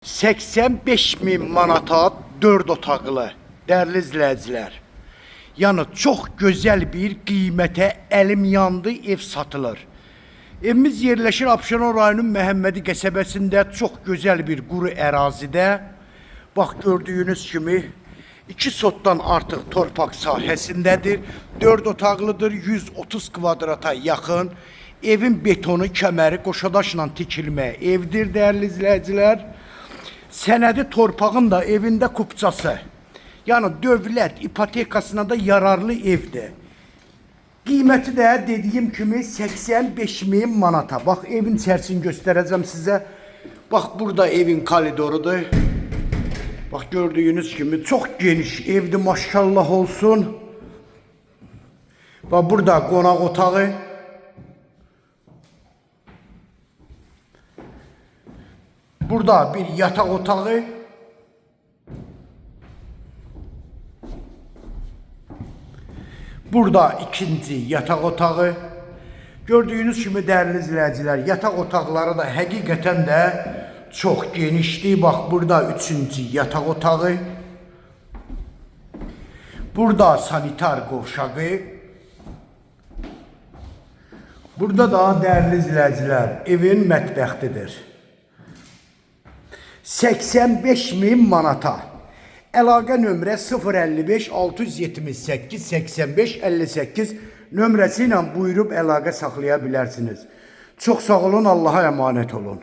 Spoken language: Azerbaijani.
85 min manata 4 otaqlı, dəyərli izləyicilər. Yəni, çox gözəl bir qiymətə əlim yandı ev satılır. Evimiz yerləşir Abşeron rayonunun Məhəmmədi qəsəbəsində çox gözəl bir quru ərazidə. Bax, gördüyünüz kimi 2 sotdan artıq torpaq sahəsindədir. 4 otaqlıdır, 130 kvadrata yaxın. Evin betonu, kəməri qoşadaşla tikilmə evdir, dəyərli izləyicilər. Sənədi torpağın da evində kupçası. Yəni dövlət ipotekasına da yararlı evdir. Qiyməti də dediyim kimi 85 min manata. Bax, evin içərisini göstərəcəm sizə. Bax, burada evin koridorudur. Bax, gördüyünüz kimi çox geniş evdir, maşallah olsun. Bax, burada qonaq otağı. Burada bir yatak otağı. Burada ikinci yatak otağı. Gördüğünüz kimi değerli izleyiciler, yatak otaqları da həqiqətən də çox genişdir. Bax, burada üçüncü yatak otağı. Burada sanitar qovşağı. Burada da değerli izleyiciler, evin mətbəxtidir. 85 min manata. Əlaqə nömrə 055 678 85 58 nömrəsi ilə buyurub əlaqə saxlaya bilərsiniz. Çox sağ olun, Allah'a emanet olun.